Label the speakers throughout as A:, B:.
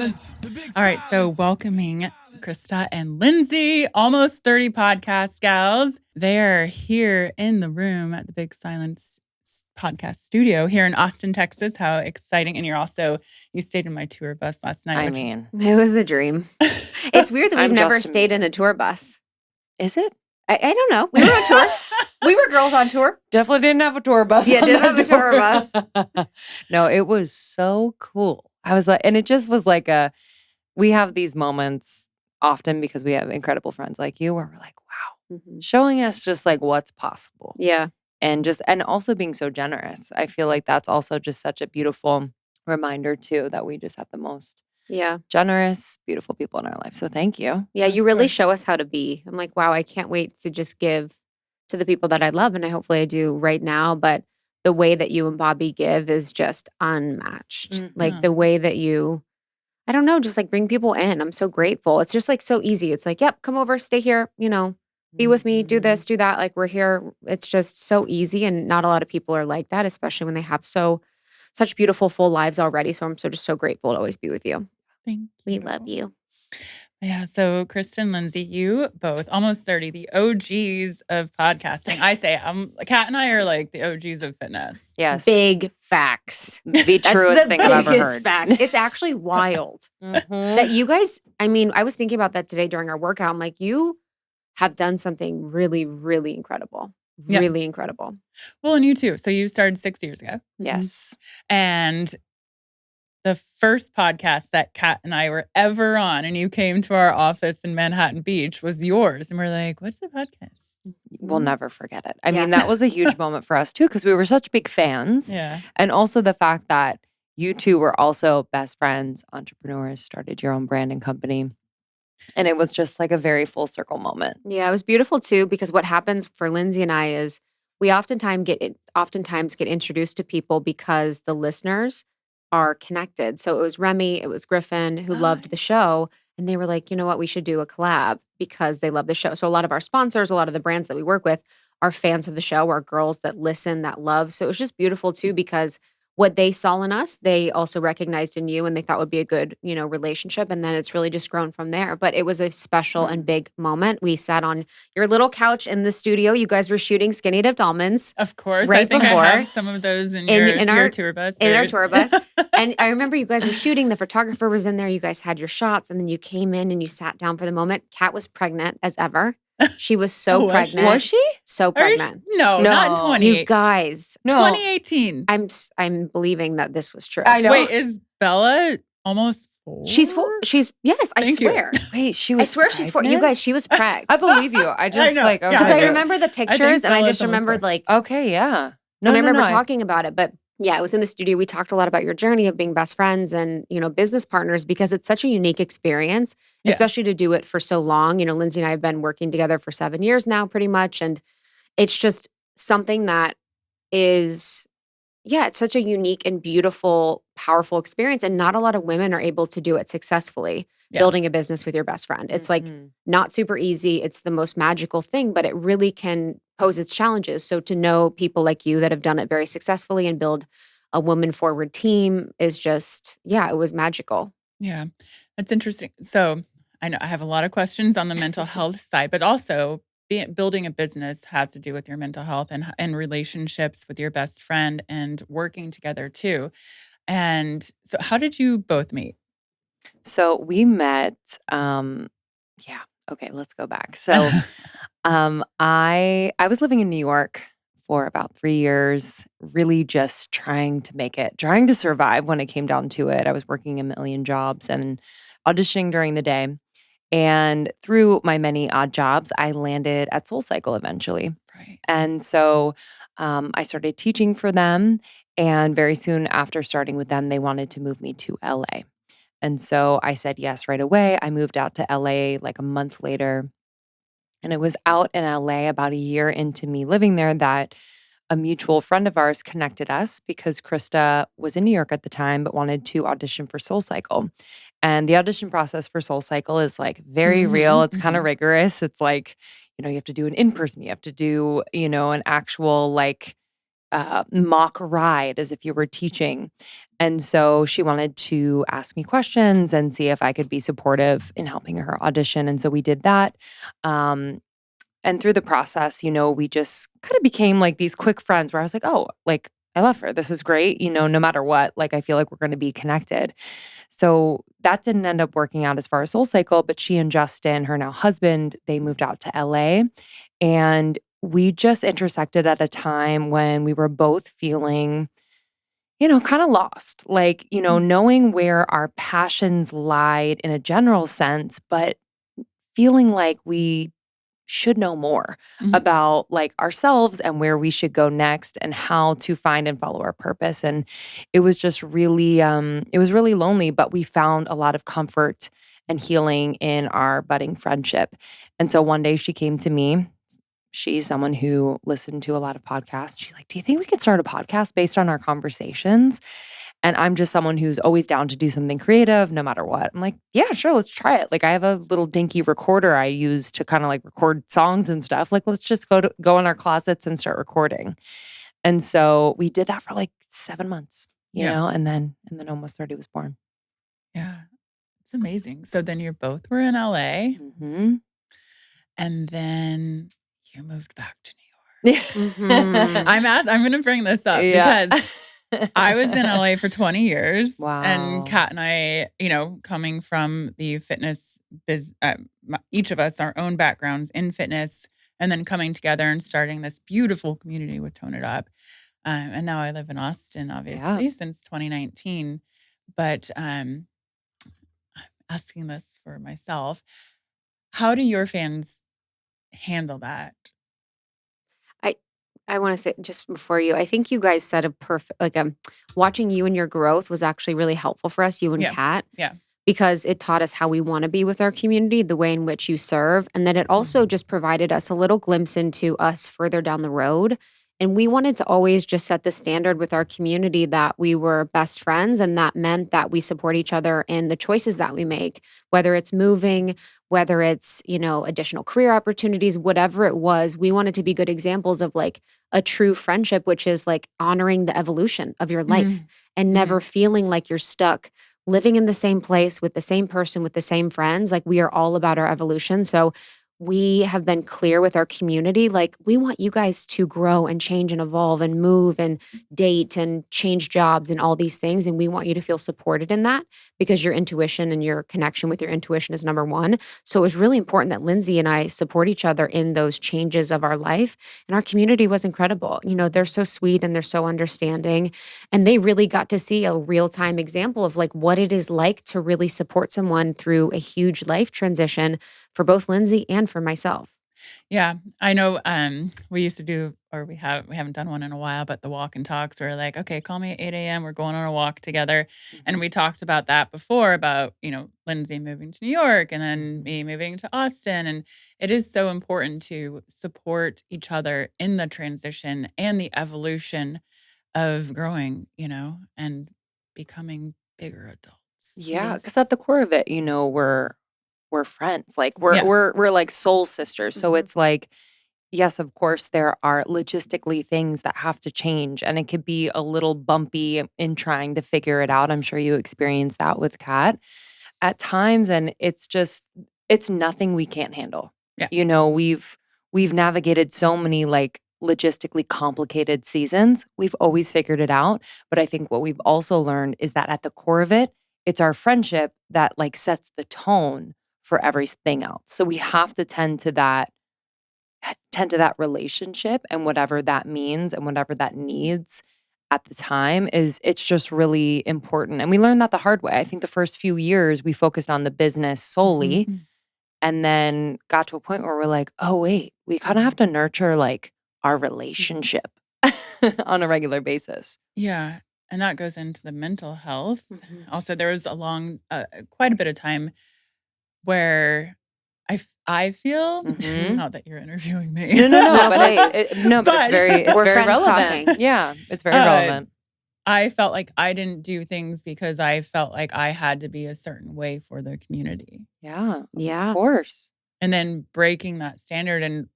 A: All right, so welcoming Krista and Lindsay, almost 30 podcast gals. They are here in the room at the Big Silence podcast studio here in Austin, Texas. How exciting. And you stayed in my tour bus last night.
B: It was a dream. It's weird that we've never stayed in a tour bus.
C: Is it?
B: I don't know. We were on tour. We were girls on tour.
C: Definitely didn't have a tour bus.
B: Yeah, didn't have a tour bus.
C: No, it was so cool. I was like, and it just was like we have these moments often because we have incredible friends like you where we're like, wow, showing us just like what's possible.
B: Yeah.
C: And also being so generous. I feel like that's also just such a beautiful reminder too, that we just have the most generous, beautiful people in our life. So thank you.
B: Yeah, you really show us how to be. I'm like, wow, I can't wait to just give to the people that I love. And hopefully I do right now. But the way that you and Bobby give is just unmatched.
C: Mm-hmm.
B: Like the way that you, I don't know, just like bring people in. I'm so grateful. It's just like so easy. It's like, yep, come over, stay here, be with me, do this, do that. Like we're here. It's just so easy. And not a lot of people are like that, especially when they have such beautiful, full lives already. So I'm just so grateful to always be with you.
A: Thank you.
B: We love you.
A: Yeah. So Krista and Lindsay, you both almost 30, the OGs of podcasting. I say, Kat and I are like the OGs of fitness.
C: Yes.
B: Big facts.
C: The truest thing I've ever heard.
B: Facts. It's actually wild that you guys, I was thinking about that today during our workout. I'm like, you have done something really, really incredible.
A: Yeah.
B: Really incredible.
A: Well, and you too. So you started 6 years ago.
C: Yes.
A: And the first podcast that Kat and I were ever on, and you came to our office in Manhattan Beach, was yours. And we're like, what's the podcast?
C: We'll never forget it. I mean, that was a huge moment for us too, because we were such big fans.
A: Yeah.
C: And also the fact that you two were also best friends, entrepreneurs, started your own branding company. And it was just like a very full circle moment.
B: Yeah, it was beautiful too, because what happens for Lindsay and I is we oftentimes get introduced to people because the listeners are connected. So it was Remy, it was Griffin who loved the show. And they were like, you know what, we should do a collab because they love the show. So a lot of our sponsors, a lot of the brands that we work with are fans of the show, are girls that listen, that love. So it was just beautiful too, because what they saw in us, they also recognized in you and they thought would be a good, relationship. And then it's really just grown from there. But it was a special and big moment. We sat on your little couch in the studio. You guys were shooting Skinny Dipped Almonds.
A: Of course.
B: Right
A: I think
B: before.
A: I have some of those in your tour bus.
B: In our tour bus. And I remember you guys were shooting. The photographer was in there. You guys had your shots. And then you came in and you sat down for the moment. Kat was pregnant as ever. She was so pregnant.
C: Was she?
B: So pregnant.
A: No, not in 20.
B: You guys.
C: No.
A: 2018.
B: I'm believing that this was true.
C: I know.
A: Wait, is Bella almost 4?
B: She's 4. Yes, I swear.
C: Wait, she was
B: I swear she's 4. You guys, she was pregnant.
C: I believe you. I just
A: know.
B: Because I remember the pictures and I just remembered like.
C: Okay, yeah.
B: I remember talking about it, but yeah, it was in the studio. We talked a lot about your journey of being best friends and, business partners, because it's such a unique experience, especially to do it for so long. Lindsay and I have been working together for 7 years now, pretty much. And it's just something that is, it's such a unique and beautiful, powerful experience. And not a lot of women are able to do it successfully, building a business with your best friend. It's like not super easy. It's the most magical thing, but it really can pose its challenges. So to know people like you that have done it very successfully and build a woman-forward team is just, it was magical.
A: Yeah, that's interesting. So I know I have a lot of questions on the mental health side, but also building a business has to do with your mental health and relationships with your best friend and working together too. And so how did you both meet?
C: So we met, okay, let's go back. So I was living in New York for about 3 years, really just trying to make it, trying to survive when it came down to it. I was working a million jobs and auditioning during the day. And through my many odd jobs, I landed at SoulCycle eventually.
A: Right.
C: And so I started teaching for them. And very soon after starting with them, they wanted to move me to LA. And so I said yes right away. I moved out to LA like a month later. And it was out in LA about a year into me living there that a mutual friend of ours connected us because Krista was in New York at the time, but wanted to audition for SoulCycle. And the audition process for SoulCycle is like very real. It's kind of rigorous. It's like, you have to do an in-person. You have to do, an actual like mock ride as if you were teaching. And so she wanted to ask me questions and see if I could be supportive in helping her audition. And so we did that. And through the process, we just kind of became like these quick friends where I was like, oh, like, I love her. This is great. No matter what, like, I feel like we're going to be connected. So that didn't end up working out as far as Soul Cycle, but she and Justin, her now husband, they moved out to LA. And we just intersected at a time when we were both feeling, kind of lost. Like, knowing where our passions lied in a general sense, but feeling like we should know more about like ourselves and where we should go next and how to find and follow our purpose. And it was just really, it was really lonely, but we found a lot of comfort and healing in our budding friendship. And so one day she came to me. She's someone who listened to a lot of podcasts. She's like, do you think we could start a podcast based on our conversations? And I'm just someone who's always down to do something creative no matter what. I'm like, yeah, sure, let's try it. Like I have a little dinky recorder I use to kind of like record songs and stuff. Like let's just go in our closets and start recording. And so we did that for like 7 months, you know, and then Almost 30 was born.
A: Yeah. It's amazing. So then you both were in LA and then you moved back to New York. I'm going to bring this up because I was in LA for 20 years.
C: Wow.
A: And Kat and I, coming from the fitness each of us, our own backgrounds in fitness, and then coming together and starting this beautiful community with Tone It Up. And now I live in Austin, obviously, since 2019. But I'm asking this for myself. How do your fans handle that?
B: I want to say just before you, I think you guys said a perfect, watching you and your growth was actually really helpful for us, you and Kat.
A: Yeah.
B: Because it taught us how we want to be with our community, the way in which you serve. And then it also just provided us a little glimpse into us further down the road. And we wanted to always just set the standard with our community that we were best friends. And that meant that we support each other in the choices that we make, whether it's moving, whether it's, additional career opportunities, whatever it was. We wanted to be good examples of like a true friendship, which is like honoring the evolution of your life and never feeling like you're stuck living in the same place with the same person, with the same friends. Like we are all about our evolution. So we have been clear with our community, like we want you guys to grow and change and evolve and move and date and change jobs and all these things. And we want you to feel supported in that because your intuition and your connection with your intuition is number one. So it was really important that Lindsay and I support each other in those changes of our life. And our community was incredible. They're so sweet and they're so understanding. And they really got to see a real-time example of like what it is like to really support someone through a huge life transition for both Lindsay and for myself.
A: Yeah, I know. We used to do, or we haven't done one in a while, but the walk and talks. We're like, okay, call me at 8 a.m. We're going on a walk together, and we talked about that before about Lindsay moving to New York and then me moving to Austin, and it is so important to support each other in the transition and the evolution of growing, and becoming bigger adults.
C: Yeah, because at the core of it, we're friends. Like we're like soul sisters. So it's like, yes, of course, there are logistically things that have to change, and it could be a little bumpy in trying to figure it out. I'm sure you experienced that with Kat at times, and it's nothing we can't handle.
A: Yeah.
C: We've navigated so many like logistically complicated seasons. We've always figured it out. But I think what we've also learned is that at the core of it, it's our friendship that like sets the tone for everything else. So we have to tend to that relationship, and whatever that means and whatever that needs at the time it's just really important. And we learned that the hard way. I think the first few years we focused on the business solely and then got to a point where we're like, oh wait, we kind of have to nurture like our relationship on a regular basis.
A: Yeah. And that goes into the mental health. Also, there was quite a bit of time where I feel not that you're interviewing me.
C: No, but it's very relevant.
B: Talking.
C: Yeah, it's very relevant.
A: I felt like I didn't do things because I felt like I had to be a certain way for the community.
C: Yeah, of course.
A: And then breaking that standard and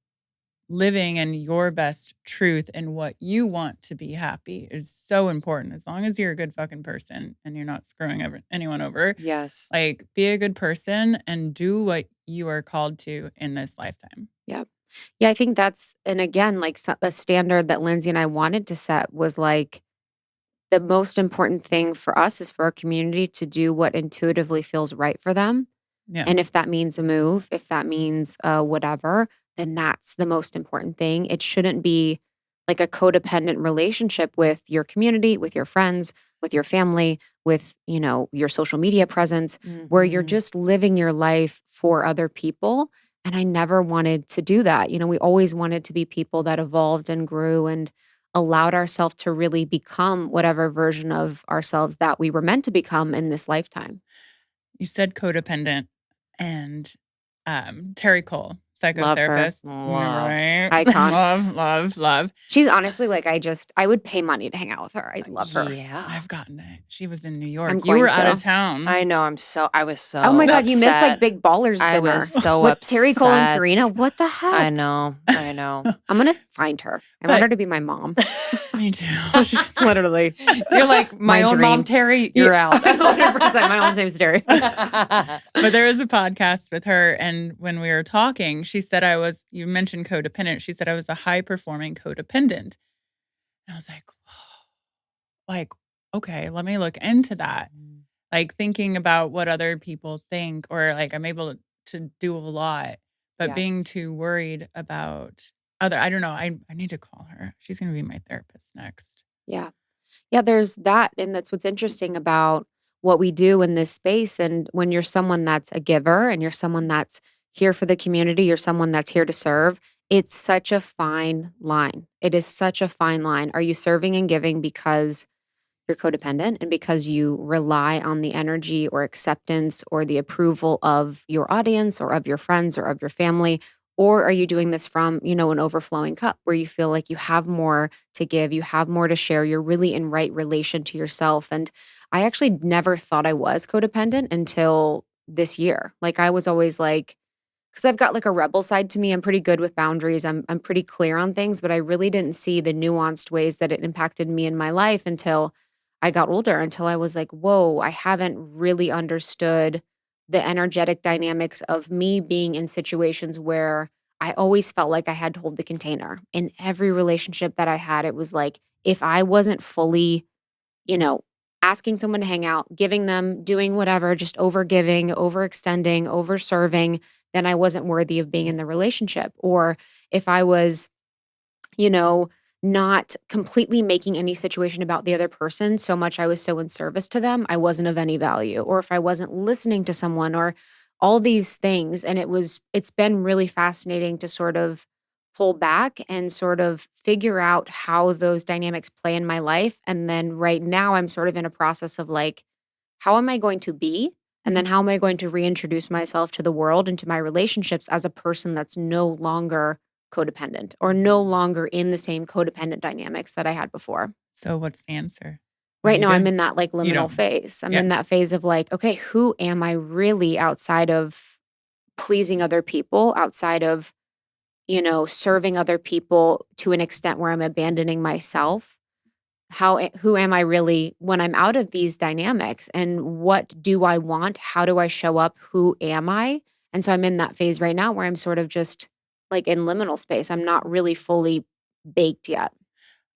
A: living in your best truth and what you want to be happy is so important. As long as you're a good fucking person and you're not screwing anyone over.
C: Yes.
A: Like, be a good person and do what you are called to in this lifetime.
B: Yep. Yeah, I think that's, and again, like a standard that Lindsay and I wanted to set was like, the most important thing for us is for our community to do what intuitively feels right for them.
A: Yeah.
B: And if that means a move, if that means whatever, then that's the most important thing. It shouldn't be like a codependent relationship with your community, with your friends, with your family, with, your social media presence, where you're just living your life for other people. And I never wanted to do that. We always wanted to be people that evolved and grew and allowed ourselves to really become whatever version of ourselves that we were meant to become in this lifetime.
A: You said codependent, and Terri Cole,
B: Love her.
A: psychotherapist.
C: Love.
A: Right?
B: Icon.
A: Love.
B: She's honestly like, I would pay money to hang out with her. I love her.
C: Yeah.
A: I've gotten it. She was in New York.
B: I'm
A: You were
B: going
A: out
B: to.
A: of town.
C: I know. I was so
B: Oh my God, you missed like
C: upset.
B: Big Ballers
C: I
B: dinner
C: was so
B: with Terri Cole and
C: upset.
B: Karena. What the heck?
C: I know.
B: I'm going to find her. I
A: But-
B: want her to be my mom.
A: Me too.
B: Literally.
C: You're like, my own mom,
B: dream.
C: Terri, you're out.
B: 100%. My mom's name's Terri.
A: But there was a podcast with her, and when we were talking, she said you mentioned codependent. She said I was a high-performing codependent. And I was like, whoa. Like, okay, let me look into that. Like thinking about what other people think, or like I'm able to do a lot, but being
C: Yes.
A: too worried about I don't know. I need to call her. She's going to be my therapist next.
B: Yeah. Yeah, there's that. And that's what's interesting about what we do in this space. And when you're someone that's a giver and you're someone that's here for the community, you're someone that's here to serve, it's such a fine line. It is such a fine line. Are you serving and giving because you're codependent and because you rely on the energy or acceptance or the approval of your audience or of your friends or of your family? Or are you doing this from, an overflowing cup where you feel like you have more to give, you have more to share, you're really in right relation to yourself? And I actually never thought I was codependent until this year. Like I was always like, because I've got like a rebel side to me. I'm pretty good with boundaries. I'm pretty clear on things, but I really didn't see the nuanced ways that it impacted me in my life until I got older, until I was like, whoa, I haven't really understood the energetic dynamics of me being in situations where I always felt like I had to hold the container. In every relationship that I had, it was like, if I wasn't fully, asking someone to hang out, giving them, doing whatever, just over giving, overextending, over serving, then I wasn't worthy of being in the relationship. Or if I was, not completely making any situation about the other person so much I was so in service to them, I wasn't of any value. Or if I wasn't listening to someone, or all these things. And it's been really fascinating to sort of pull back and sort of figure out how those dynamics play in my life. And then right now I'm sort of in a process of like, how am I going to be? And then how am I going to reintroduce myself to the world and to my relationships as a person that's no longer codependent or no longer in the same codependent dynamics that I had before?
A: So what's the answer? What
B: Right
A: do you
B: now, I'm
A: do?
B: in that like liminal
A: don't.
B: phase. I'm
A: Yeah.
B: in that phase of like, okay, who am I really outside of pleasing other people, outside of, serving other people to an extent where I'm abandoning myself? Who am I really when I'm out of these dynamics? And what do I want? How do I show up? Who am I? And so I'm in that phase right now where I'm sort of just like in liminal space. I'm not really fully baked yet.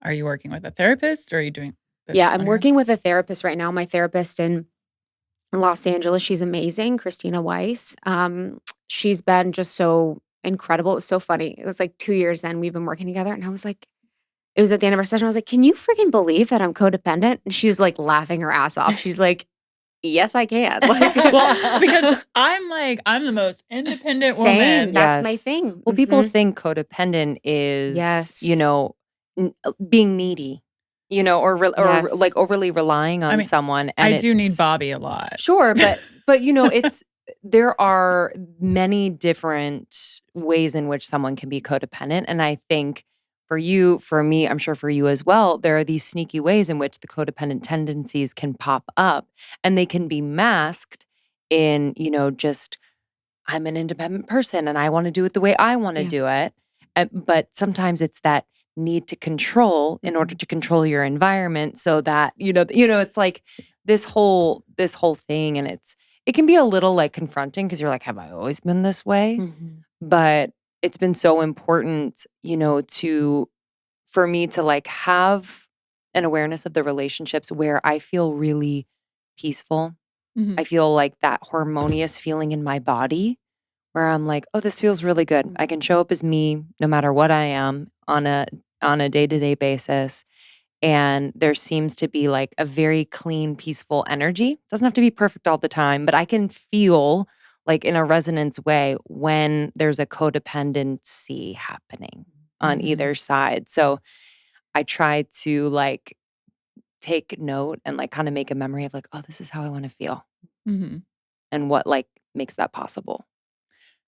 A: Are you working with a therapist, or are you doing this
B: Yeah,
A: on
B: I'm
A: your own?
B: working with a therapist right now. My therapist in Los Angeles, she's amazing, Christina Weiss. She's been just so incredible. It was so funny. It was like 2 years then we've been working together, and I was like, it was at the end of our session. I was like, can you freaking believe that I'm codependent? And she was like laughing her ass off. She's like, yes, I can. Like,
A: Well, because I'm the most independent
B: same.
A: woman.
B: That's my
C: Yes.
B: thing.
C: Well, people
B: Mhm.
C: think codependent is,
B: Yes.
C: being needy, or
B: Yes.
C: like overly relying on
A: I mean,
C: someone.
A: I
C: And
A: do need
C: it's-
A: Bobby a lot.
C: Sure, but there are many different ways in which someone can be codependent. And I think for you, for me, I'm sure for you as well, there are these sneaky ways in which the codependent tendencies can pop up, and they can be masked in, just I'm an independent person and I want to do it the way I want to
B: Yeah.
C: do it. But sometimes it's that need to control in order to control your environment so that, it's like this whole thing. And it can be a little like confronting because you're like, have I always been this way? But it's been so important, for me to like have an awareness of the relationships where I feel really peaceful. I feel like that harmonious feeling in my body where I'm like, oh, this feels really good. I can show up as me no matter what I am on a day-to-day basis. And there seems to be like a very clean, peaceful energy. Doesn't have to be perfect all the time, but I can feel like in a resonance way when there's a codependency happening on either side. So I try to like take note and like kind of make a memory of like, oh, this is how I want to feel and what like makes that possible.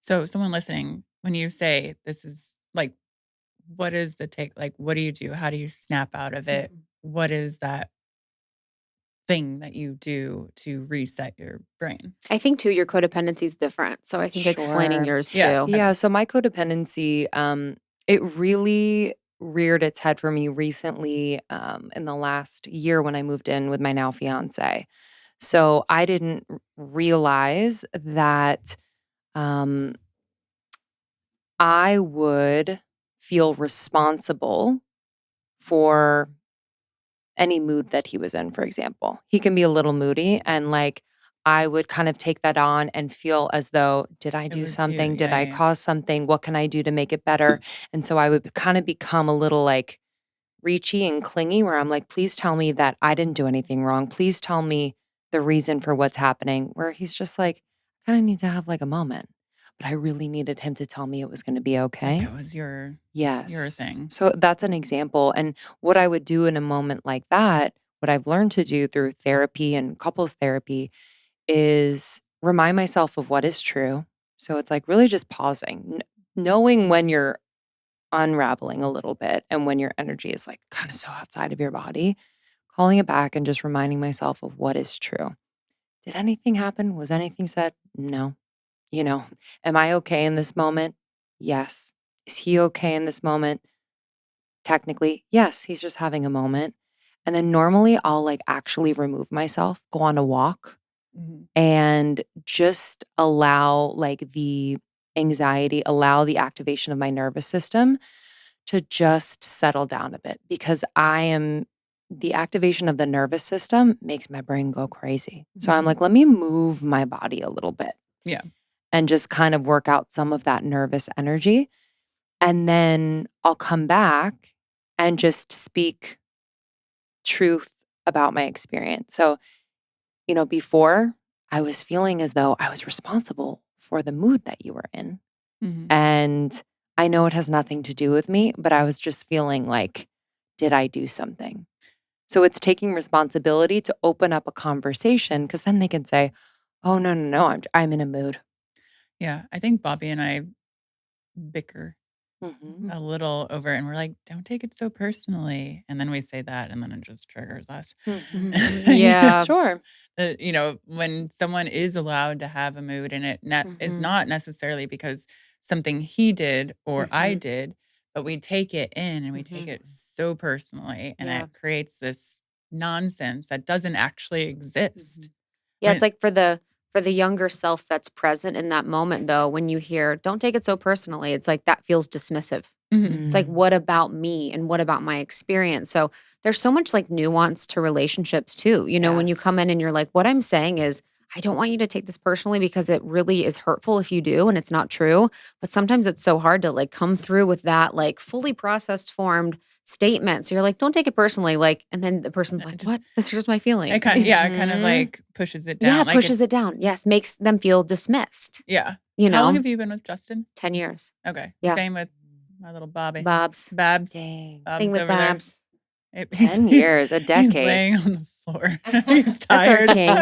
A: So someone listening, when you say this is like, what is the take? Like, what do you do? How do you snap out of it? What is that thing that you do to reset your brain?
B: I think too, your codependency is different. So I think explaining
C: Sure.
B: yours
A: Yeah.
B: too.
C: Yeah. So my codependency, it really reared its head for me recently in the last year when I moved in with my now fiance. So I didn't realize that I would feel responsible for any mood that he was in, for example. He can be a little moody and like I would kind of take that on and feel as though, did I do
A: was you.
C: something? Did
A: Yeah,
C: I
A: yeah.
C: cause something? What can I do to make it better? And so I would kind of become a little like reachy and clingy where I'm like, please tell me that I didn't do anything wrong. Please tell me the reason for what's happening. Where he's just like, I kind of need to have like a moment. But I really needed him to tell me it was going to be okay.
A: That was your
C: Yes.
A: thing.
C: So that's an example. And what I would do in a moment like that, what I've learned to do through therapy and couples therapy is remind myself of what is true. So it's like really just pausing, knowing when you're unraveling a little bit and when your energy is like kind of so outside of your body, calling it back and just reminding myself of what is true. Did anything happen? Was anything said? No. Am I okay in this moment? Yes. Is he okay in this moment? Technically, yes, he's just having a moment. And then normally I'll like actually remove myself, go on a walk, and just allow like the anxiety, allow the activation of my nervous system to just settle down a bit because the activation of the nervous system makes my brain go crazy. So I'm like, let me move my body a little bit.
A: Yeah.
C: And just kind of work out some of that nervous energy. And then I'll come back and just speak truth about my experience. So, before I was feeling as though I was responsible for the mood that you were in. And I know it has nothing to do with me, but I was just feeling like, did I do something? So it's taking responsibility to open up a conversation because then they can say, oh, no, I'm in a mood.
A: Yeah. I think Bobby and I bicker a little over it, and we're like, don't take it so personally. And then we say that, and then it just triggers us.
B: Yeah.
C: Sure.
A: When someone is allowed to have a mood and it is not necessarily because something he did or I did, but we take it in and we take it so personally, and it creates this nonsense that doesn't actually exist.
B: Yeah, it's like for the younger self that's present in that moment though, when you hear, don't take it so personally, it's like that feels dismissive. It's like, what about me and what about my experience? So there's so much like nuance to relationships too. When you come in and you're like, what I'm saying is, I don't want you to take this personally because it really is hurtful if you do and it's not true. But sometimes it's so hard to like come through with that like fully processed, formed statement. So you're like, don't take it personally. Like, and then the person's like, what? This is just my feelings.
A: It kind of like pushes it down.
B: Yeah,
A: like
B: pushes it down. Yes, makes them feel dismissed.
A: Yeah.
B: You know,
A: How long have you been with Justin?
B: 10 years.
A: Okay.
B: Yeah.
A: Same with my little Bobby.
B: Babs.
A: Babs.
C: Dang.
B: Thing with
A: over there.
B: Babs.
C: 10 years, a decade.
A: He's laying on the floor. He's tired.
B: That's our king.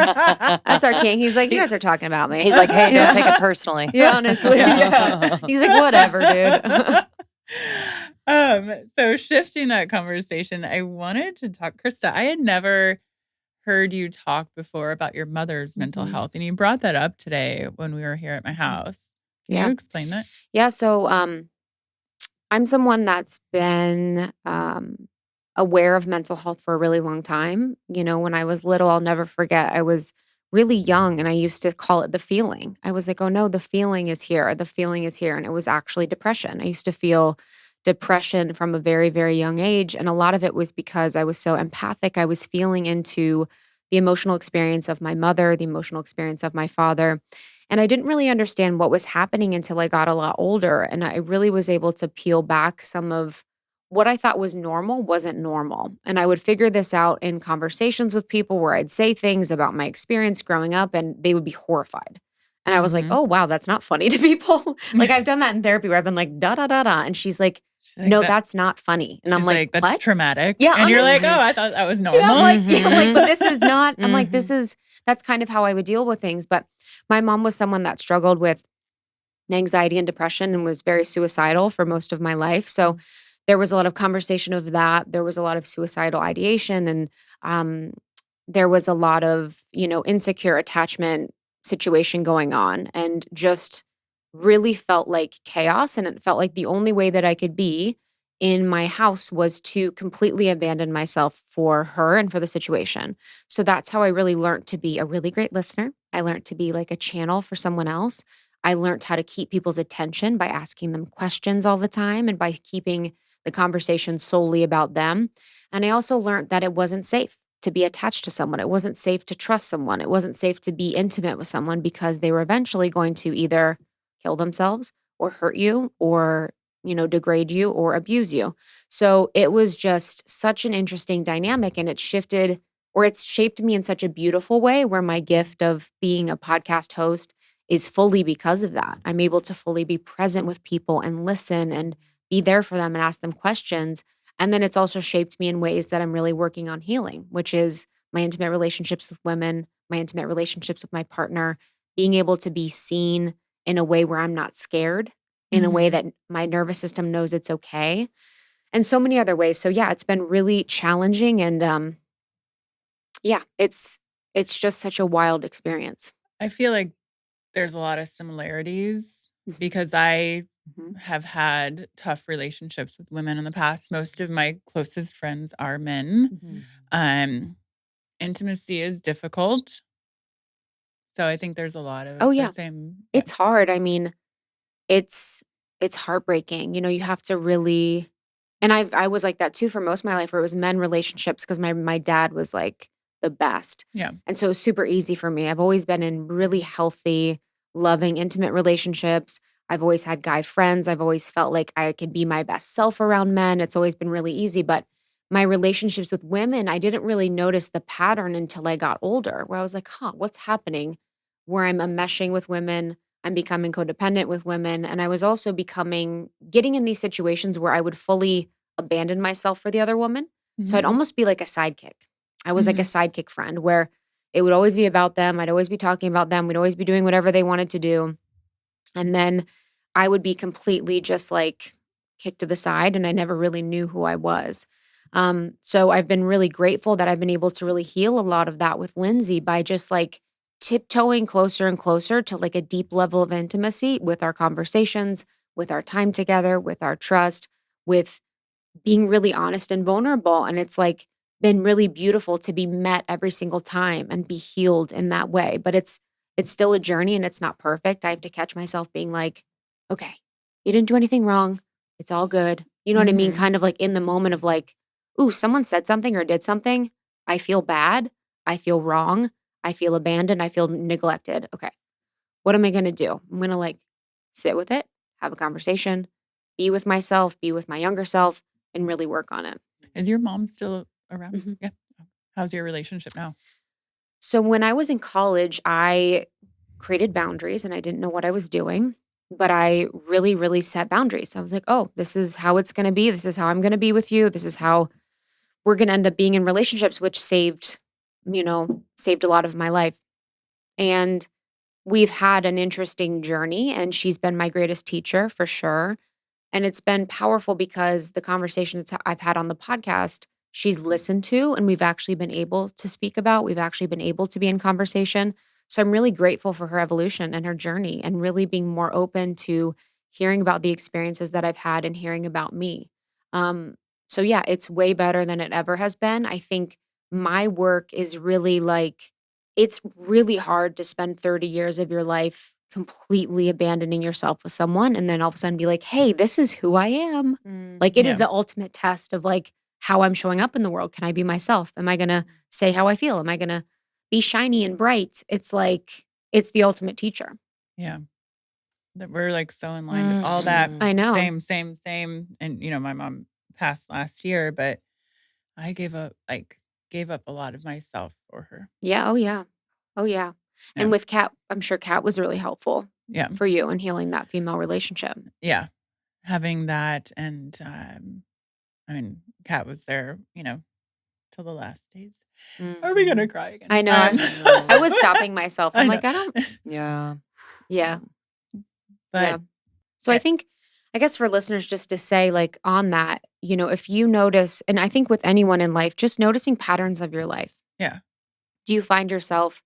B: That's our king. He's like, you guys are talking about me.
C: He's like, hey, don't take it personally.
B: Yeah, honestly. Yeah. He's like, whatever, dude.
A: So shifting that conversation, I wanted to talk, Krista, I had never heard you talk before about your mother's mental health. And you brought that up today when we were here at my house. Can you explain that?
B: Yeah. So I'm someone that's been aware of mental health for a really long time. When I was little, I'll never forget, I was really young and I used to call it the feeling. I was like, oh no, the feeling is here. The feeling is here. And it was actually depression. I used to feel depression from a very, very young age. And a lot of it was because I was so empathic. I was feeling into the emotional experience of my mother, the emotional experience of my father. And I didn't really understand what was happening until I got a lot older. And I really was able to peel back some of what I thought was normal wasn't normal. And I would figure this out in conversations with people where I'd say things about my experience growing up and they would be horrified. And I was like,
A: Mhm.
B: oh, wow, that's not funny to people. Like I've done that in therapy where I've been like, da, da, da, da. And she's like,
A: She's like,
B: no, that's not funny. And I'm
A: she's
B: like,
A: that's
B: what?
A: traumatic.
B: Yeah,
A: And you're like,
B: honestly.
A: oh, I thought that was
B: Yeah,
A: normal.
B: I'm like, but this is not, I'm like,
C: Mhm.
B: that's kind of how I would deal with things. But my mom was someone that struggled with anxiety and depression and was very suicidal for most of my life. So there was a lot of conversation of that. There was a lot of suicidal ideation and um, there was a lot of, insecure attachment situation going on and just really felt like chaos. And it felt like the only way that I could be in my house was to completely abandon myself for her and for the situation. So that's how I really learned to be a really great listener. I learned to be like a channel for someone else. I learned how to keep people's attention by asking them questions all the time and by keeping the conversation solely about them. And I also learned that it wasn't safe to be attached to someone. It wasn't safe to trust someone. It wasn't safe to be intimate with someone because they were eventually going to either kill themselves or hurt you or, degrade you or abuse you. So it was just such an interesting dynamic and it shifted or it's shaped me in such a beautiful way where my gift of being a podcast host is fully because of that. I'm able to fully be present with people and listen and be there for them and ask them questions. And then it's also shaped me in ways that I'm really working on healing, which is my intimate relationships with women, my intimate relationships with my partner, being able to be seen in a way where I'm not scared, in a way
A: Mhm.
B: that my nervous system knows it's okay, and so many other ways. So yeah, it's been really challenging and yeah, it's just such a wild experience.
A: I feel like there's a lot of similarities
B: Mhm,
A: because I
B: mhm.
A: have had tough relationships with women in the past. Most of my closest friends are men.
B: Mhm.
A: Um, Intimacy is difficult. So I think there's a lot
B: Oh,
A: of the
B: yeah.
A: same. Yeah.
B: It's hard. I mean, it's it's heartbreaking. You have to really and I was like that too for most of my life where it was men relationships because my dad was like the best.
A: Yeah.
B: And so it was super easy for me. I've always been in really healthy, loving, intimate relationships. I've always had guy friends. I've always felt like I could be my best self around men. It's always been really easy. But my relationships with women, I didn't really notice the pattern until I got older, where I was like, huh, what's happening? Where I'm enmeshing with women, I'm becoming codependent with women. And I was also getting in these situations where I would fully abandon myself for the other woman. So I'd
A: Mhm.
B: almost be like a sidekick. I was like a
A: Mhm.
B: sidekick friend where it would always be about them. I'd always be talking about them. We'd always be doing whatever they wanted to do. And then I would be completely just like kicked to the side and I never really knew who I was. So I've been really grateful that I've been able to really heal a lot of that with Lindsay by just like tiptoeing closer and closer to like a deep level of intimacy with our conversations, with our time together, with our trust, with being really honest and vulnerable. And it's like been really beautiful to be met every single time and be healed in that way. But it's still a journey and it's not perfect. I have to catch myself being like, okay, you didn't do anything wrong. It's all good. You know what I mean?
A: Mhm.
B: Kind of like in the moment of like, ooh, someone said something or did something. I feel bad. I feel wrong. I feel abandoned. I feel neglected. Okay. What am I going to do? I'm going to like sit with it, have a conversation, be with myself, be with my younger self, and really work on it.
A: Is your mom still around?
B: Mhm.
A: Yeah. How's your relationship now?
B: So when I was in college, I created boundaries and I didn't know what I was doing, but I really, really set boundaries. I was like, oh, this is how it's going to be. This is how I'm going to be with you. This is how we're going to end up being in relationships, which saved a lot of my life. And we've had an interesting journey, and she's been my greatest teacher for sure. And it's been powerful because the conversations I've had on the podcast, she's listened to, and we've actually been able to speak about. We've actually been able to be in conversation. So I'm really grateful for her evolution and her journey and really being more open to hearing about the experiences that I've had and hearing about me. So yeah, it's way better than it ever has been. I think my work is really like, it's really hard to spend 30 years of your life completely abandoning yourself with someone and then all of a sudden be like, hey, this is who I am. Like it is
A: Yeah.
B: the ultimate test of like how I'm showing up in the world. Can I be myself? Am I going to say how I feel? Am I going to be shiny and bright? It's like, it's the ultimate teacher.
A: Yeah. That we're like so in line. All that
B: I know.
A: same. And my mom passed last year, but I gave up a lot of myself for her.
B: Yeah. Oh, yeah. Oh, yeah.
A: Yeah.
B: And with Kat, I'm sure Kat was really helpful
A: Yeah.
B: for you in healing that female relationship.
A: Yeah. Having that. And I mean, Kat was there, till the last days. Are we gonna cry again?
B: I know. I was stopping myself. I'm like, I don't.
C: Yeah.
B: Yeah.
A: But
B: yeah. So I think, I guess for listeners, just to say, like, on that, if you notice, and I think with anyone in life, just noticing patterns of your life.
A: Yeah.
B: Do you find yourself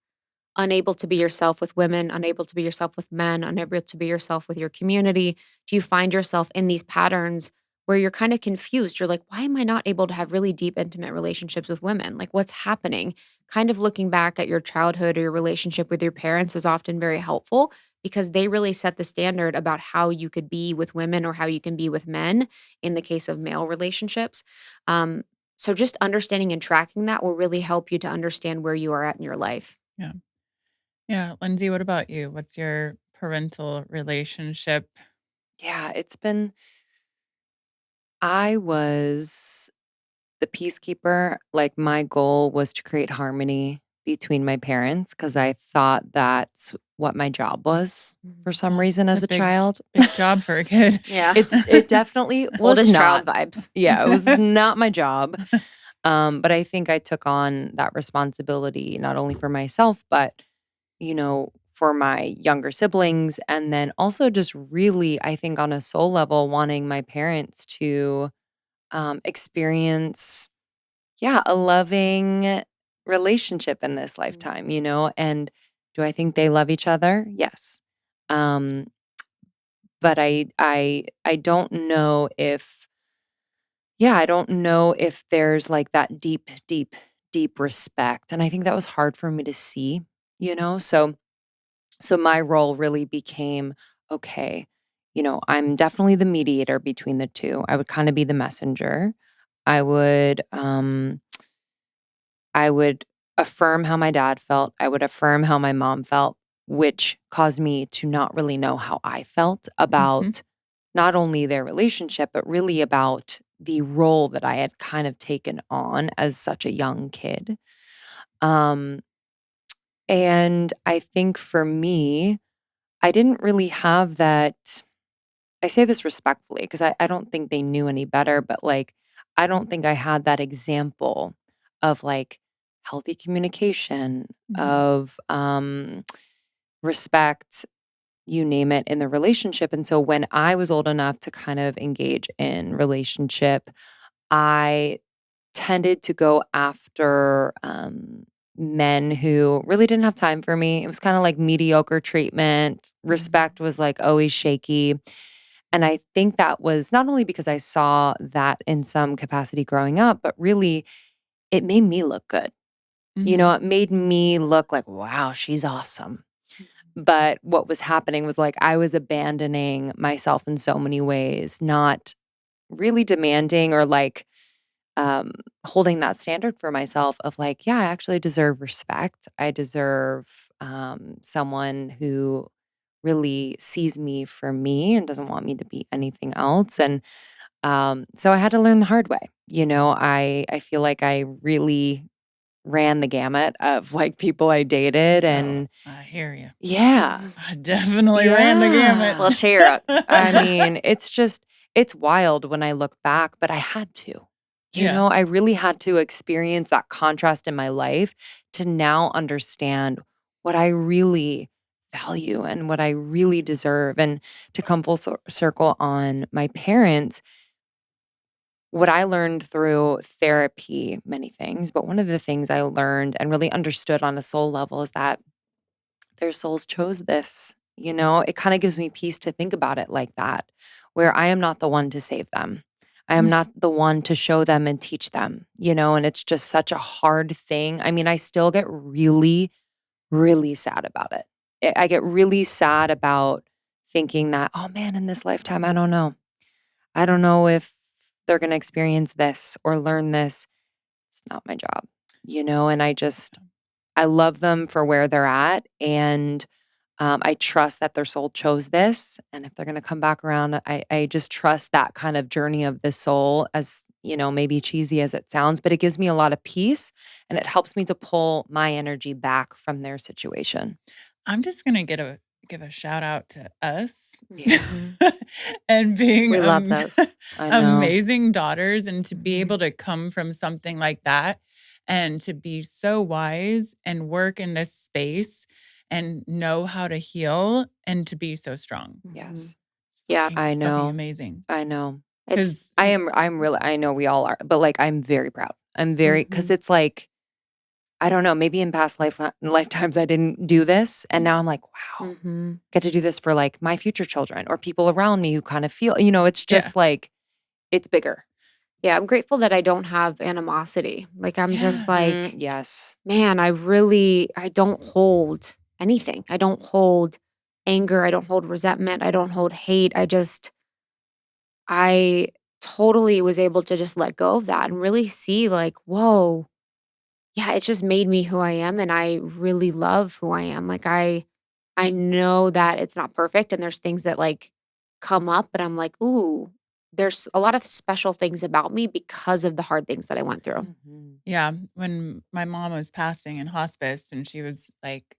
B: unable to be yourself with women, unable to be yourself with men, unable to be yourself with your community? Do you find yourself in these patterns where you're kind of confused? You're like, why am I not able to have really deep, intimate relationships with women? Like, what's happening? Kind of looking back at your childhood or your relationship with your parents is often very helpful because they really set the standard about how you could be with women or how you can be with men in the case of male relationships. So just understanding and tracking that will really help you to understand where you are at in your life.
A: Yeah. Yeah. Lindsay, what about you? What's your parental relationship?
C: Yeah, I was the peacekeeper. Like my goal was to create harmony between my parents because I thought that's what my job was for some reason
A: It's
C: as
A: a
C: a
A: big-
C: child.
A: Big job for a kid.
B: Yeah.
C: It definitely was
B: Oldest
C: not.
B: child vibes.
C: Yeah, it was not my job. But I think I took on that responsibility not only for myself, but for my younger siblings. And then also just really, I think on a soul level, wanting my parents to experience, a loving relationship in this lifetime, And do I think they love each other? Yes. But I don't know if, I don't know if there's like that deep respect. And I think that was hard for me to see, So my role really became, okay, I'm definitely the mediator between the two. I would kind of be the messenger. I would affirm how my dad felt. I would affirm how my mom felt, which caused me to not really know how I felt about not only their relationship, but really about the role that I had kind of taken on as such a young kid. And I think for me, I didn't really have that. I say this respectfully because I don't think they knew any better, but like, I don't think I had that example of like healthy communication, of respect, you name it, in the relationship. And so when I was old enough to kind of engage in relationship, I tended to go after men who really didn't have time for me. It was kind of like mediocre treatment. Respect was like always shaky. And I think that was not only because I saw that in some capacity growing up, but really it made me look good. It made me look like, wow, she's awesome. But what was happening was like I was abandoning myself in so many ways, not really demanding or like holding that standard for myself of like, yeah, I actually deserve respect. I deserve someone who really sees me for me and doesn't want me to be anything else. And so I had to learn the hard way. I feel like I really ran the gamut of like people I dated and
A: I hear you.
C: yeah.
A: I definitely ran the gamut.
B: Well, share it.
C: I mean, it's wild when I look back, but I had to. I really had to experience that contrast in my life to now understand what I really value and what I really deserve. And to come full circle on my parents, what I learned through therapy, many things, but one of the things I learned and really understood on a soul level is that their souls chose this. It kind of gives me peace to think about it like that, where I am not the one to save them. I am not the one to show them and teach them, and it's just such a hard thing. I mean, I still get really, really sad about it. I get really sad about thinking that, oh man, in this lifetime, I don't know. I don't know if they're going to experience this or learn this. It's not my job, and I love them for where they're at. And I trust that their soul chose this. And if they're going to come back around, I just trust that kind of journey of the soul, as, maybe cheesy as it sounds, but it gives me a lot of peace and it helps me to pull my energy back from their situation.
A: I'm just going to give a shout out to us
C: Yeah.
A: and being
B: We love those.
C: I know.
A: amazing daughters, and to be able to come from something like that and to be so wise and work in this space and know how to heal and to be so strong.
C: Yes.
B: Yeah.
A: Fucking-
C: I
A: fucking
C: know.
A: amazing.
C: I know.
B: It's
C: I'm really, I know we all are, but like, I'm very proud. I'm very, because it's like, I don't know, maybe in past lifetimes I didn't do this. And now I'm like, wow, get to do this for like my future children or people around me who kind of feel, it's just like, it's bigger.
B: Yeah, I'm grateful that I don't have animosity. Like, I'm just like,
C: yes.
B: man, I don't hold anything. I don't hold anger. I don't hold resentment. I don't hold hate. I totally was able to just let go of that and really see, like, whoa, yeah, it just made me who I am. And I really love who I am. Like, I know that it's not perfect and there's things that like come up, but I'm like, ooh, there's a lot of special things about me because of the hard things that I went through.
A: Yeah. When my mom was passing in hospice and she was like,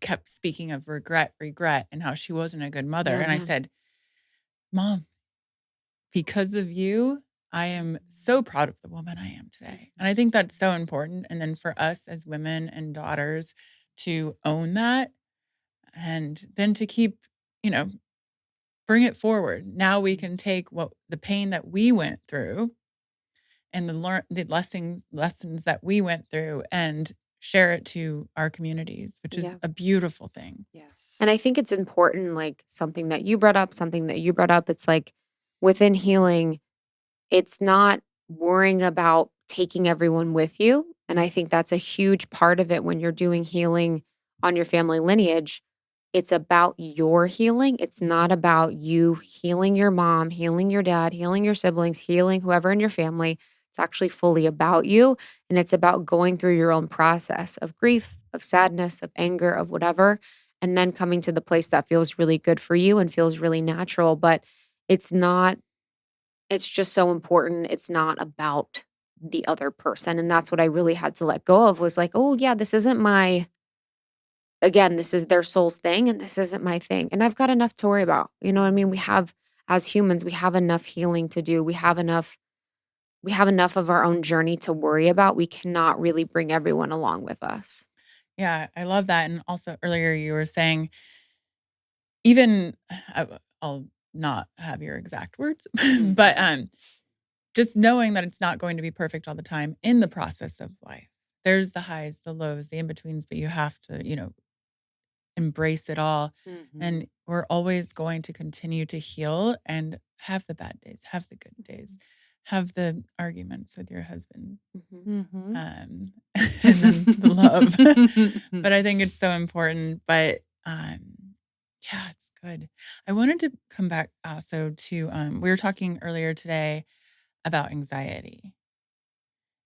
A: kept speaking of regret, and how she wasn't a good mother.
B: Yeah,
A: and I
B: man.
A: said, Mom, because of you, I am so proud of the woman I am today. And I think that's so important. And then for us as women and daughters to own that and then to keep, bring it forward. Now we can take the pain that we went through and the lessons that we went through and share it to our communities, which is
B: Yeah.
A: a beautiful thing.
C: Yes.
B: And I think it's important, like something that you brought up. It's like within healing, it's not worrying about taking everyone with you. And I think that's a huge part of it when you're doing healing on your family lineage. It's about your healing. It's not about you healing your mom, healing your dad, healing your siblings, healing whoever in your family. It's actually fully about you. And it's about going through your own process of grief, of sadness, of anger, of whatever, and then coming to the place that feels really good for you and feels really natural. But it's not, it's just so important. It's not about the other person. And that's what I really had to let go of, was like, oh, yeah, this isn't this is their soul's thing and this isn't my thing. And I've got enough to worry about. You know what I mean? As humans, we have enough healing to do. We have enough of our own journey to worry about. We cannot really bring everyone along with us.
A: Yeah, I love that. And also earlier you were saying, even I'll not have your exact words, but just knowing that it's not going to be perfect all the time in the process of life. There's the highs, the lows, the in-betweens, but you have to, embrace it all. And we're always going to continue to heal and have the bad days, have the good days, have the arguments with your husband, and then the love. But I think it's so important. But yeah, it's good. I wanted to come back also to we were talking earlier today about anxiety.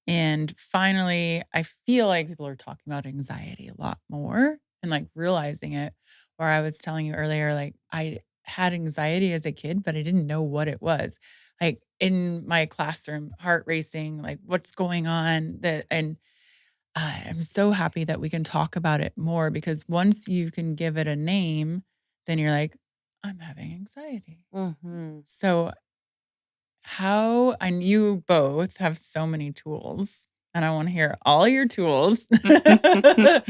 A: And finally, I feel like people are talking about anxiety a lot more and like realizing it. Or I was telling you earlier, like I had anxiety as a kid, but I didn't know what it was. Like in my classroom, heart racing, like what's going on. And I'm so happy that we can talk about it more, because once you can give it a name, then you're like, I'm having anxiety. So and you both have so many tools, and I want to hear all your tools to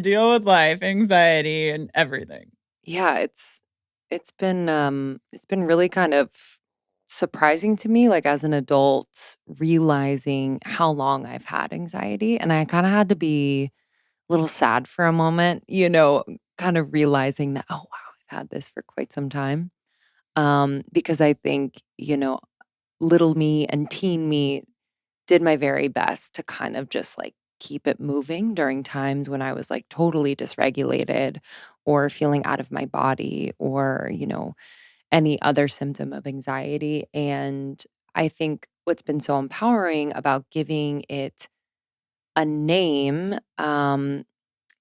A: deal with life, anxiety, and everything.
C: Yeah, it's been really kind of surprising to me, like as an adult, realizing how long I've had anxiety. And I kind of had to be a little sad for a moment, kind of realizing that, oh, wow, I've had this for quite some time. Because I think, little me and teen me did my very best to kind of just like keep it moving during times when I was like totally dysregulated or feeling out of my body or, any other symptom of anxiety. And I think what's been so empowering about giving it a name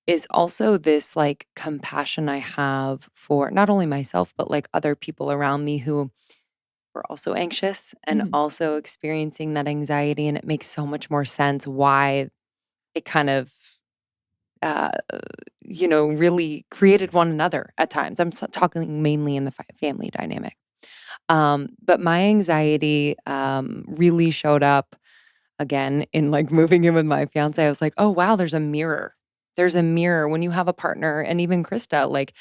C: is also this like compassion I have for not only myself, but like other people around me who were also anxious and
A: Mhm.
C: also experiencing that anxiety. And it makes so much more sense why it kind of, uh, really created one another at times. I'm talking mainly in the family dynamic. But my anxiety really showed up again in like moving in with my fiance. I was like, oh, wow, there's a mirror. There's a mirror when you have a partner. And even Krista, like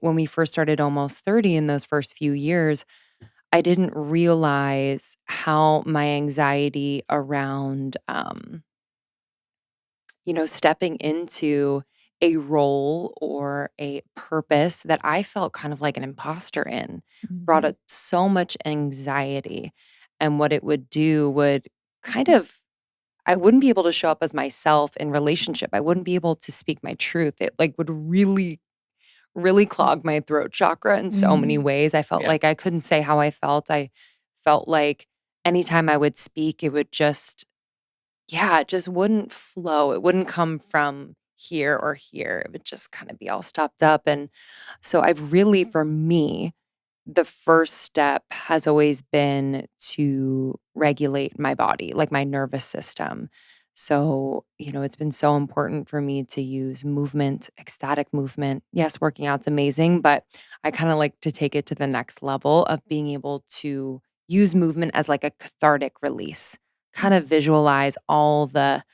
C: when we first started almost 30 in those first few years, I didn't realize how my anxiety around, stepping into a role or a purpose that I felt kind of like an imposter in brought
A: Mhm.
C: up so much anxiety. And what it would do would kind of, I wouldn't be able to show up as myself in relationship. I wouldn't be able to speak my truth. It like would really, really clog my throat chakra in so many
A: Mhm.
C: ways. I felt
A: Yeah.
C: like I couldn't say how I felt. I felt like anytime I would speak, it would just, yeah, it just wouldn't flow. It wouldn't come from here or here. It would just kind of be all stopped up. And so I've really, for me, the first step has always been to regulate my body, like my nervous system. So, it's been so important for me to use movement, ecstatic movement. Yes, working out's amazing, but I kind of like to take it to the next level of being able to use movement as like a cathartic release, kind of visualize all the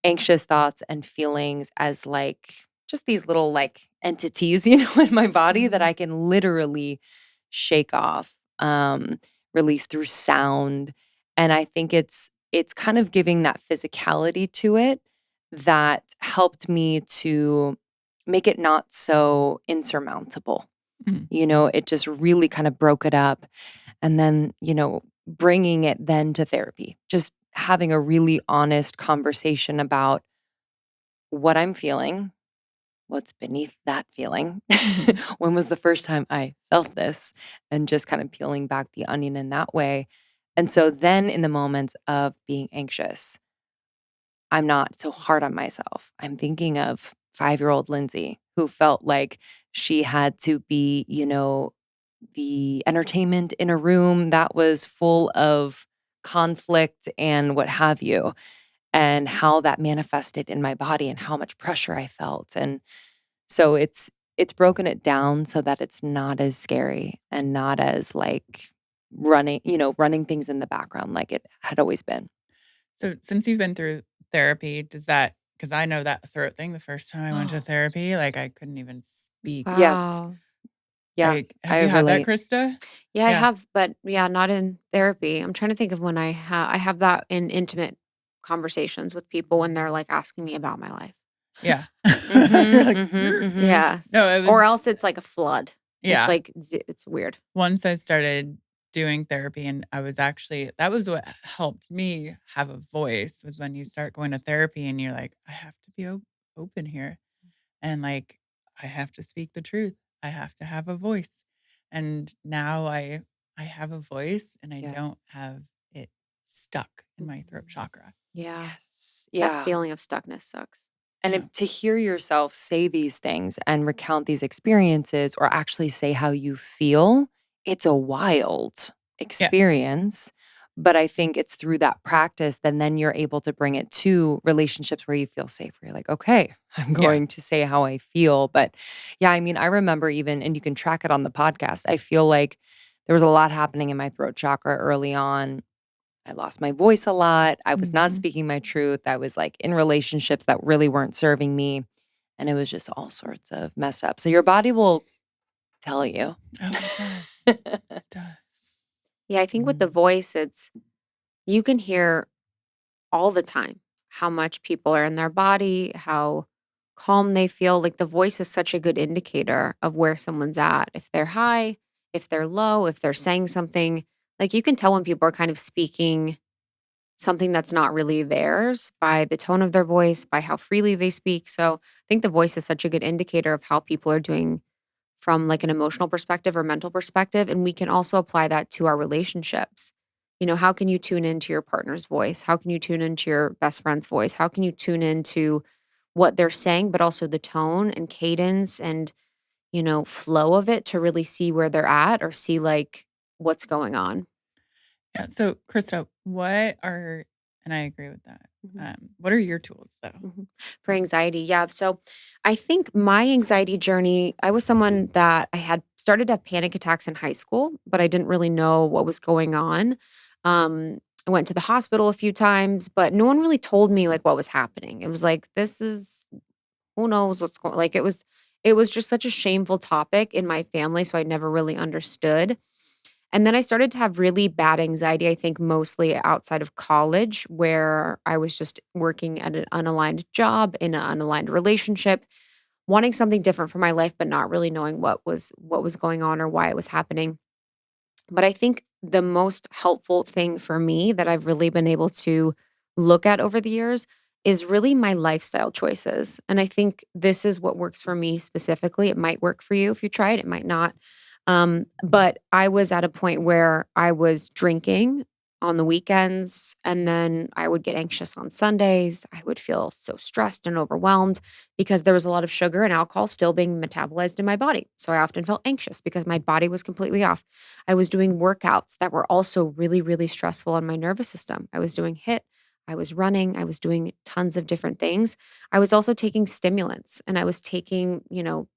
C: anxious thoughts and feelings as like just these little like entities, in my body that
A: Mhm.
C: I can literally shake off, release through sound. And I think it's kind of giving that physicality to it that helped me to make it not so insurmountable.
A: Mhm.
C: It just really kind of broke it up. And then, bringing it then to therapy, just having a really honest conversation about what I'm feeling, what's beneath that feeling.
A: Mhm.
C: When was the first time I felt this? And just kind of peeling back the onion in that way. And so then in the moments of being anxious, I'm not so hard on myself. I'm thinking of 5-year-old Lindsay who felt like she had to be, the entertainment in a room that was full of conflict and what have you, and how that manifested in my body and how much pressure I felt. And so it's broken it down so that it's not as scary and not as like running things in the background like it had always been.
A: So since you've been through therapy, does that, because I know that throat thing the first time I went to therapy, like I couldn't even speak.
C: Yes.
B: Wow.
C: Yeah,
A: Like, have
C: I
A: you had that,
C: relate.
A: Krista?
B: Yeah, I
A: Yeah.
B: have, but yeah, not in therapy. I'm trying to think of when I have that in intimate conversations with people when they're like asking me about my life.
A: Yeah. You're
C: Mhm,
A: like,
C: mhm, mhm.
A: no,
B: Yes.
A: it
B: Or
A: was,
B: else it's like a flood. It's
A: yeah.
B: like it's weird.
A: Once I started doing therapy, and I was actually, that was what helped me have a voice, was when you start going to therapy and you're like, I have to be open here. And like, I have to speak the truth. I have to have a voice. And now I have a voice and I
C: Yes.
A: don't have it stuck in my throat
B: Mhm.
A: chakra.
B: Yeah.
C: Yes.
B: That
C: Yeah.
B: feeling of stuckness sucks.
C: And
A: Yeah.
C: if to hear yourself say these things and recount these experiences or actually say how you feel, it's a wild
A: Yeah.
C: experience. But I think it's through that practice that then you're able to bring it to relationships where you feel safe, where you're like, okay, I'm
A: Yeah.
C: going to say how I feel. But yeah, I mean, I remember even, and you can track it on the podcast, I feel like there was a lot happening in my throat chakra early on. I lost my voice a lot. I was not
A: Mhm.
C: speaking my truth. I was like in relationships that really weren't serving me. And it was just all sorts of mess up. So your body will tell you.
A: Oh, it does. It does.
B: Yeah, I think with the
A: Mhm.
B: voice, it's you can hear all the time how much people are in their body, how calm they feel. Like the voice is such a good indicator of where someone's at. If they're high, if they're low, if they're saying something, like you can tell when people are kind of speaking something that's not really theirs by the tone of their voice, by how freely they speak. So I think the voice is such a good indicator of how people are doing from like an emotional perspective or mental perspective. And we can also apply that to our relationships. How can you tune into your partner's voice? How can you tune into your best friend's voice? How can you tune into what they're saying, but also the tone and cadence and, flow of it to really see where they're at or see like what's going on?
A: Yeah. So, Krista, and I agree with that.
B: Mhm.
A: What are your tools though?
B: Mhm. For anxiety, yeah. So I think my anxiety journey, I was someone that I had started to have panic attacks in high school, but I didn't really know what was going on. I went to the hospital a few times, but no one really told me like what was happening. It was like, this is who knows what's going like it was just such a shameful topic in my family. So I never really understood. And then I started to have really bad anxiety, I think mostly outside of college, where I was just working at an unaligned job in an unaligned relationship, wanting something different for my life, but not really knowing what was going on or why it was happening. But I think the most helpful thing for me that I've really been able to look at over the years is really my lifestyle choices. And I think this is what works for me specifically. It might work for you if you try it, it might not. But I was at a point where I was drinking on the weekends and then I would get anxious on Sundays. I would feel so stressed and overwhelmed because there was a lot of sugar and alcohol still being metabolized in my body. So I often felt anxious because my body was completely off. I was doing workouts that were also really, really stressful on my nervous system. I was doing HIIT, I was running, I was doing tons of different things. I was also taking stimulants and I was taking,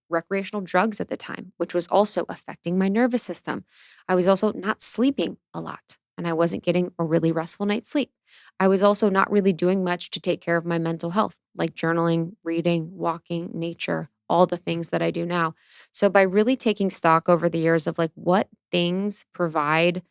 B: recreational drugs at the time, which was also affecting my nervous system. I was also not sleeping a lot and I wasn't getting a really restful night's sleep. I was also not really doing much to take care of my mental health, like journaling, reading, walking, nature, all the things that I do now. So by really taking stock over the years of like what things provide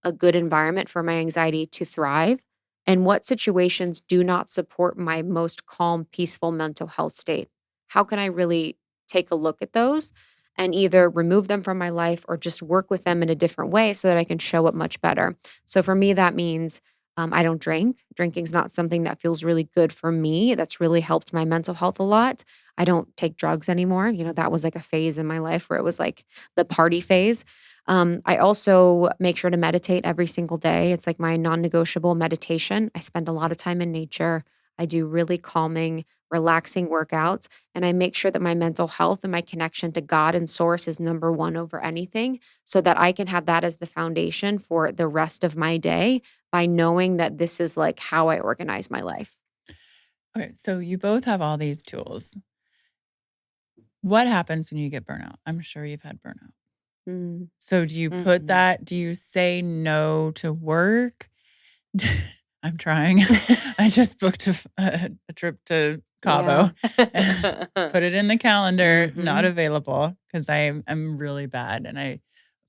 B: a good environment for my anxiety to thrive and what situations do not support my most calm, peaceful mental health state, how can I really take a look at those and either remove them from my life or just work with them in a different way so that I can show up much better? So for me, that means I don't drink. Drinking's not something that feels really good for me. That's really helped my mental health a lot. I don't take drugs anymore. That was like a phase in my life where it was like the party phase. I also make sure to meditate every single day. It's like my non negotiable meditation. I spend a lot of time in nature. I do really calming, relaxing workouts, and I make sure that my mental health and my connection to God and source is number one over anything so that I can have that as the foundation for the rest of my day by knowing that this is like how I organize my life.
A: Okay, so you both have all these tools. What happens when you get burnout? I'm sure you've had burnout.
B: Mm.
A: So do you do you say no to work? I'm trying. I just booked a trip to Cabo. Put it in the calendar, not available because I'm really bad and I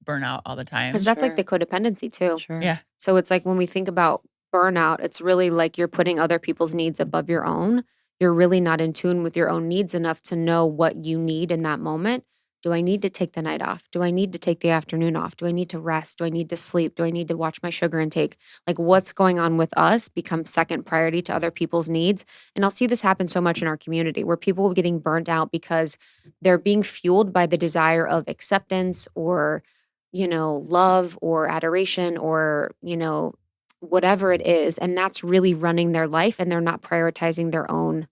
A: burn out all the time.
B: Because that's like the codependency too.
C: Sure.
A: Yeah.
B: So it's like when we think about burnout, it's really like you're putting other people's needs above your own. You're really not in tune with your own needs enough to know what you need in that moment. Do I need to take the night off? Do I need to take the afternoon off? Do I need to rest? Do I need to sleep? Do I need to watch my sugar intake? Like what's going on with us becomes second priority to other people's needs. And I'll see this happen so much in our community where people are getting burnt out because they're being fueled by the desire of acceptance or love or adoration or, whatever it is. And that's really running their life and they're not prioritizing their own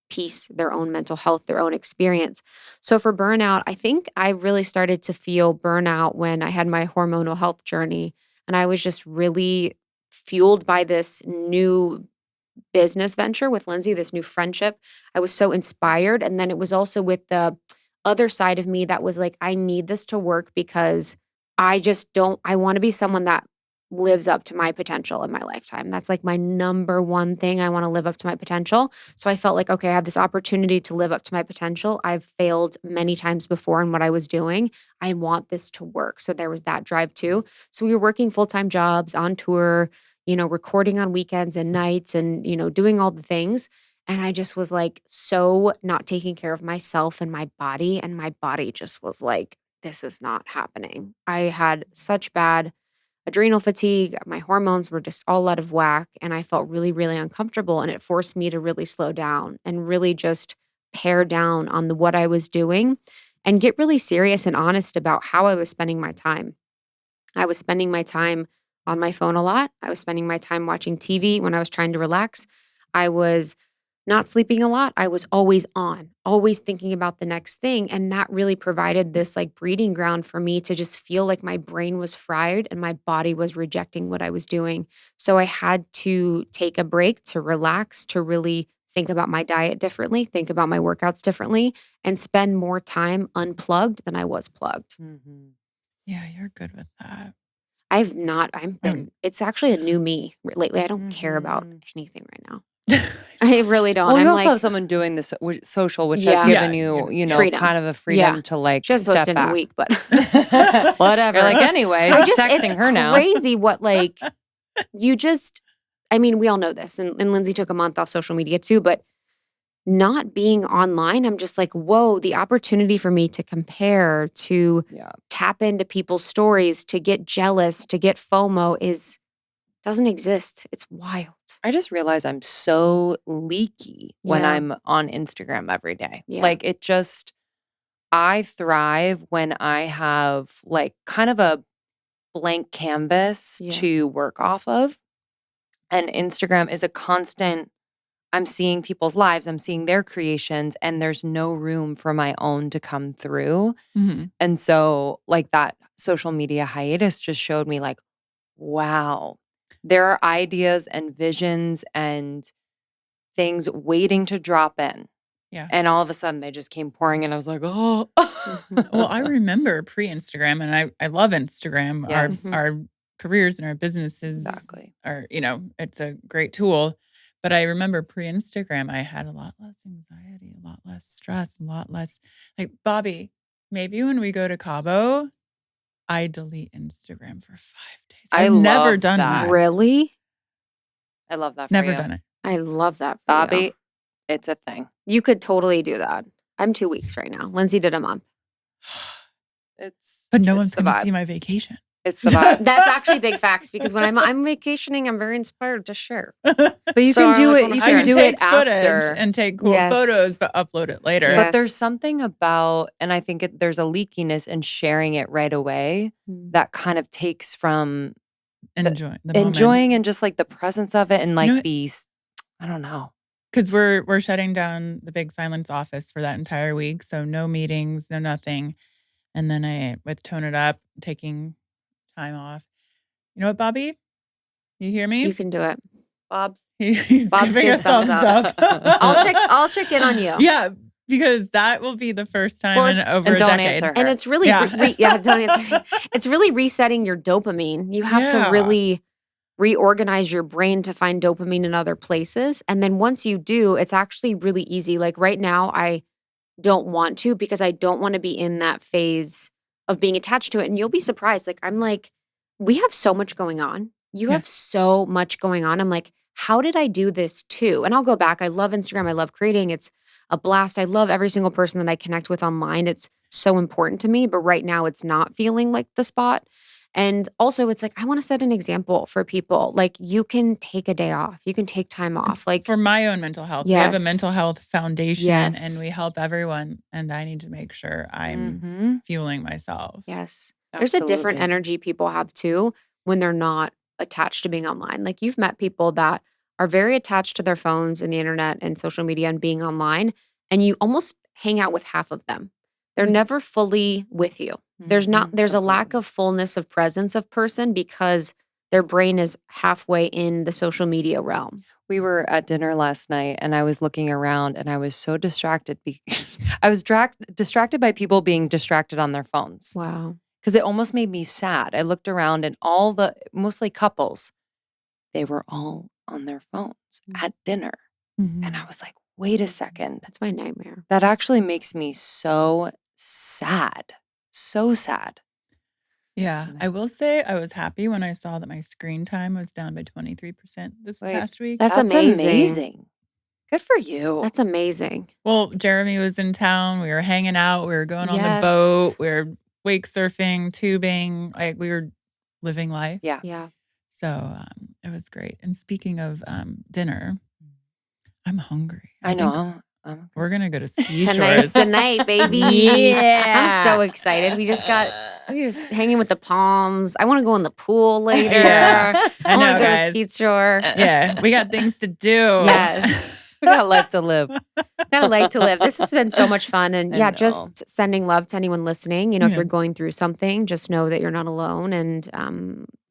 B: peace, their own mental health, their own experience. So for burnout, I think I really started to feel burnout when I had my hormonal health journey. And I was just really fueled by this new business venture with Lindsay, this new friendship. I was so inspired. And then it was also with the other side of me that was like, I need this to work because I want to be someone that lives up to my potential in my lifetime. That's like my number one thing. I want to live up to my potential. So I felt like, okay, I have this opportunity to live up to my potential. I've failed many times before in what I was doing. I want this to work. So there was that drive too. So we were working full-time jobs on tour, recording on weekends and nights and, doing all the things. And I just was like so not taking care of myself and my body. And my body just was like, this is not happening. I had such bad adrenal fatigue. My hormones were just all out of whack. And I felt really, really uncomfortable. And it forced me to really slow down and really just pare down on what I was doing and get really serious and honest about how I was spending my time. I was spending my time on my phone a lot. I was spending my time watching TV when I was trying to relax. I was not sleeping a lot. I was always on, always thinking about the next thing. And that really provided this like breeding ground for me to just feel like my brain was fried and my body was rejecting what I was doing. So I had to take a break to relax, to really think about my diet differently, think about my workouts differently, and spend more time unplugged than I was plugged.
C: Mm-hmm.
A: Yeah, you're good with that.
B: It's actually a new me lately. I don't care about anything right now.
A: Yeah.
B: I really don't.
C: Well, you
B: I'm
C: also
B: like,
C: have someone doing this social, which
B: Yeah.
C: has given
A: Yeah,
C: you know,
B: freedom.
C: kind of a freedom
B: Yeah.
C: to like
B: she hasn't
C: step
B: posted in a
C: back.
B: week, but whatever.
C: You're like, anyway,
B: it's
C: texting her now.
B: crazy what like you just, I mean, we all know this. And Lindsay took a month off social media too, but not being online, I'm just like, whoa, the opportunity for me to compare, to tap into people's stories, to get jealous, to get FOMO doesn't exist. It's wild.
C: I just realized I'm so leaky when
B: Yeah.
C: I'm on Instagram every day.
B: Yeah.
C: Like I thrive when I have like kind of a blank canvas
B: Yeah.
C: to work off of. And Instagram is a constant, I'm seeing people's lives, I'm seeing their creations, and there's no room for my own to come through.
A: Mm-hmm.
C: And so like that social media hiatus just showed me like, wow, there are ideas and visions and things waiting to drop in.
A: Yeah.
C: And all of a sudden they just came pouring in. I was like, oh.
A: Well, I remember pre-Instagram, and I love Instagram.
C: Yes.
A: Our careers and our businesses
C: Exactly.
A: are, it's a great tool. But I remember pre-Instagram, I had a lot less anxiety, a lot less stress, a lot less like Bobby, maybe when we go to Cabo, I delete Instagram for 5 days. I've never
C: love
A: done
C: that.
A: that.
B: Really?
C: I love that for
A: Never
C: you.
A: done it.
B: I love that for
C: Bobby,
B: you.
C: it's a thing.
B: You could totally do that. I'm 2 weeks right now. Lindsay did a month.
C: But
A: no one's going to see my vacation.
C: It's the vibe.
B: That's actually big facts because when I'm vacationing, I'm very inspired to share.
C: But you
B: So
C: can
B: I
C: do
B: like
C: it.
B: wanna
C: You
B: share.
C: can
A: I
C: do
A: take
C: it
A: footage
C: after.
A: and take cool
B: Yes.
A: photos, but upload it later.
B: Yeah.
C: But there's something about, and I think there's a leakiness in sharing it right away that kind of takes from
A: Enjoying
C: and just like the presence of it and like I don't know.
A: Because we're shutting down the Big Silence office for that entire week. So no meetings, no nothing. And then with Tone It Up, taking time off. You know what, Bobby? You hear me?
B: You can do it.
C: Bob's
A: He's giving a
B: gives thumbs
A: thumbs up.
B: I'll check in on you.
A: Yeah, because that will be the first time in over a
C: don't
A: decade.
C: answer her.
B: And it's really don't answer. It's really resetting your dopamine. You have to really reorganize your brain to find dopamine in other places. And then once you do, it's actually really easy. Like right now, I don't want to because I don't want to be in that phase of being attached to it. And you'll be surprised. Like, I'm like, we have so much going on. You have so much going on. I'm like, how did I do this too? And I'll go back. I love Instagram. I love creating. It's a blast. I love every single person that I connect with online. It's so important to me. But right now, it's not feeling like the spot. And also, it's like, I want to set an example for people. Like, you can take a day off. You can take time off.
A: It's
B: like
A: for my own mental health.
B: Yes.
A: We have a mental health foundation
B: Yes.
A: and we help everyone. And I need to make sure I'm fueling myself.
B: Yes.
C: Absolutely.
B: There's a different energy people have too when they're not attached to being online. Like, you've met people that are very attached to their phones and the internet and social media and being online, and you almost hang out with half of them. They're never fully with you. There's a lack of fullness of presence of person because their brain is halfway in the social media realm.
C: We were at dinner last night and I was looking around and I was so distracted. I was distracted by people being distracted on their phones.
B: Wow.
C: Because it almost made me sad. I looked around and mostly couples, they were all on their phones at dinner. And I was like, wait a second.
B: That's my nightmare.
C: That actually makes me so sad. So sad.
A: Yeah. I will say I was happy when I saw that my screen time was down by 23% this past week.
B: That's amazing.
C: Good for you.
B: That's amazing.
A: Well, Jeremy was in town. We were hanging out. We were going on the
B: Yes.
A: boat. We were wake surfing, tubing. Like we were living life.
C: Yeah.
B: Yeah.
A: So it was great. And speaking of dinner, I'm hungry.
C: I
A: think
C: know.
A: We're going to go to ski
B: Tonight's
A: shores.
B: the night, baby.
C: Yeah.
B: I'm so excited. We're just hanging with the palms. I want to go in the pool later.
A: Yeah.
B: I want
A: know,
B: to go
A: guys.
B: to Skeet Shore.
A: Yeah, we got things to do.
B: Yes.
C: We got life to live.
B: Kind of like to live. This has been so much fun. And
C: I
B: yeah,
C: know.
B: just sending love to anyone listening. You know, if
A: Yeah.
B: you're going through something, just know that you're not alone. And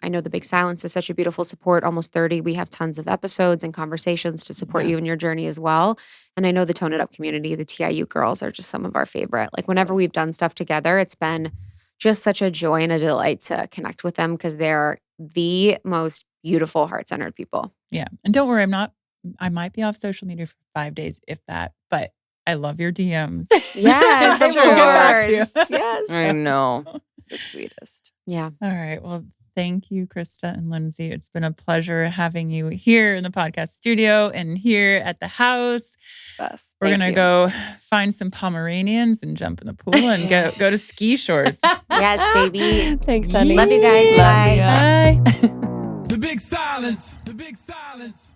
B: I know The Big Silence is such a beautiful support. Almost 30. We have tons of episodes and conversations to support
A: Yeah.
B: you in your journey as well. And I know the Tone It Up community, the TIU girls are just some of our favorite. Like whenever we've done stuff together, it's been just such a joy and a delight to connect with them because they're the most beautiful, heart-centered people.
A: Yeah. And don't worry, I might be off social media for 5 days, if that, but I love your DMs.
B: Yes,
A: I
B: of
A: will get back to you.
B: course. Yes.
C: I know. The sweetest.
B: Yeah.
A: All right. Well, thank you, Krista and Lindsay. It's been a pleasure having you here in the podcast studio and here at the house.
C: Best.
A: We're
C: Thank
A: going to
C: you.
A: go find some Pomeranians and jump in the pool and go to ski shores.
B: Yes, baby.
C: Thanks, honey.
B: Love you guys.
C: Love
B: Bye.
C: ya.
A: Bye.
D: The Big Silence. The Big Silence.